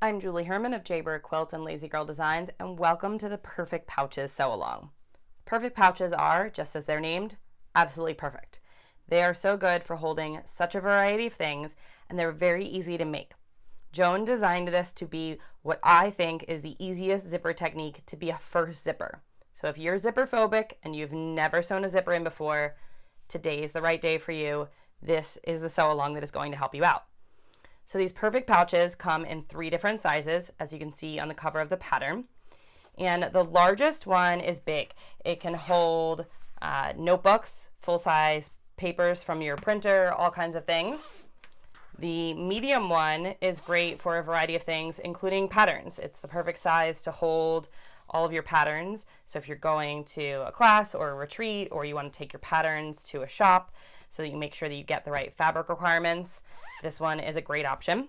I'm Julie Herman of Jaybird Quilts and Lazy Girl Designs, and welcome to the Perfect Pouches Sew Along. Perfect pouches are, just as they're named, absolutely perfect. They are so good for holding such a variety of things, and they're very easy to make. Joan designed this to be what I think is the easiest zipper technique to be a first zipper. So if you're zipper phobic and you've never sewn a zipper in before, today is the right day for you. This is the sew along that is going to help you out. So these perfect pouches come in 3 different sizes, as you can see on the cover of the pattern. And the largest one is big. It can hold notebooks, full-size papers from your printer, all kinds of things. The medium one is great for a variety of things, including patterns. It's the perfect size to hold all of your patterns. So if you're going to a class or a retreat, or you want to take your patterns to a shop so that you make sure that you get the right fabric requirements, this one is a great option.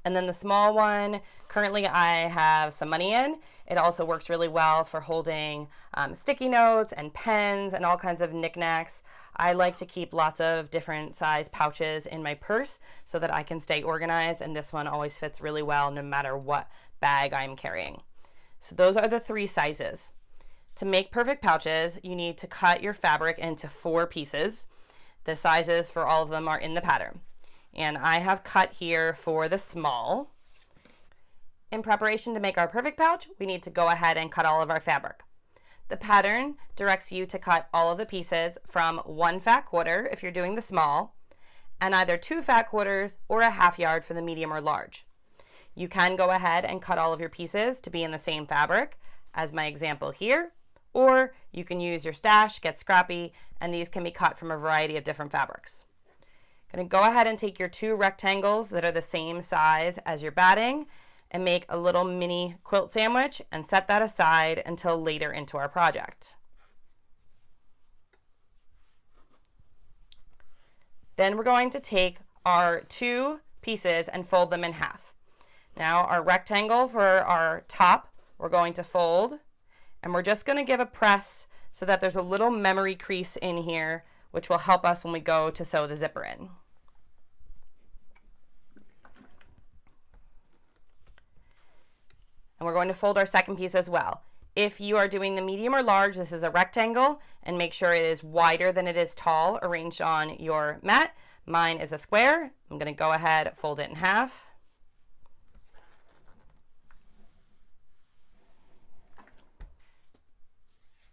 And then the small one, currently I have some money in. It also works really well for holding sticky notes and pens and all kinds of knickknacks. I like to keep lots of different size pouches in my purse so that I can stay organized, and this one always fits really well no matter what bag I'm carrying. So those are the 3 sizes. To make perfect pouches, you need to cut your fabric into 4 pieces. The sizes for all of them are in the pattern. And I have cut here for the small. In preparation to make our perfect pouch, we need to go ahead and cut all of our fabric. The pattern directs you to cut all of the pieces from 1 fat quarter if you're doing the small, and either 2 fat quarters or a ½ yard for the medium or large. You can go ahead and cut all of your pieces to be in the same fabric as my example here, or you can use your stash, get scrappy, and these can be cut from a variety of different fabrics. Going to go ahead and take your 2 rectangles that are the same size as your batting and make a little mini quilt sandwich and set that aside until later into our project. Then we're going to take our 2 pieces and fold them in half. Now our rectangle for our top, we're going to fold, and we're just going to give a press so that there's a little memory crease in here, which will help us when we go to sew the zipper in. And we're going to fold our second piece as well. If you are doing the medium or large, this is a rectangle, and make sure it is wider than it is tall arranged on your mat. Mine is a square. I'm going to go ahead, fold it in half.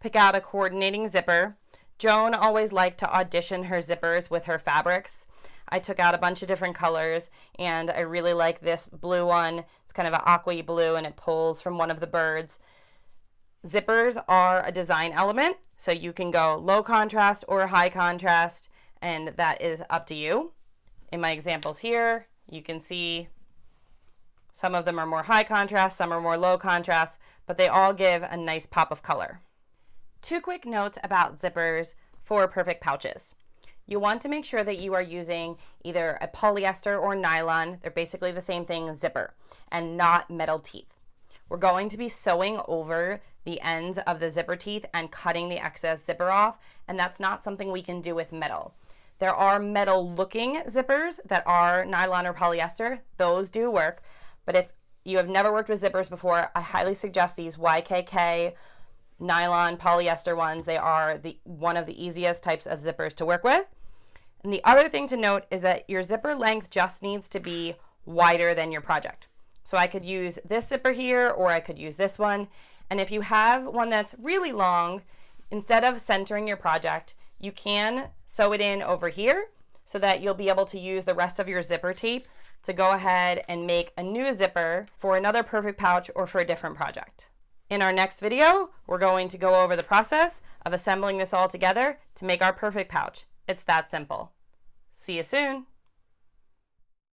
Pick out a coordinating zipper. Joan always liked to audition her zippers with her fabrics. I took out a bunch of different colors, and I really like this blue one. It's kind of an aqua blue, and it pulls from one of the birds. Zippers are a design element, so you can go low contrast or high contrast, and that is up to you. In my examples here, you can see some of them are more high contrast, some are more low contrast, but they all give a nice pop of color. 2 quick notes about zippers for perfect pouches. You want to make sure that you are using either a polyester or nylon, they're basically the same thing, zipper, and not metal teeth. We're going to be sewing over the ends of the zipper teeth and cutting the excess zipper off, and that's not something we can do with metal. There are metal looking zippers that are nylon or polyester. Those do work, but if you have never worked with zippers before, I highly suggest these YKK nylon polyester ones. They are one of the easiest types of zippers to work with. And the other thing to note is that your zipper length just needs to be wider than your project. So I could use this zipper here, or I could use this one. And if you have one that's really long, instead of centering your project, you can sew it in over here so that you'll be able to use the rest of your zipper tape to go ahead and make a new zipper for another perfect pouch or for a different project. In our next video, we're going to go over the process of assembling this all together to make our perfect pouch. It's that simple. See you soon.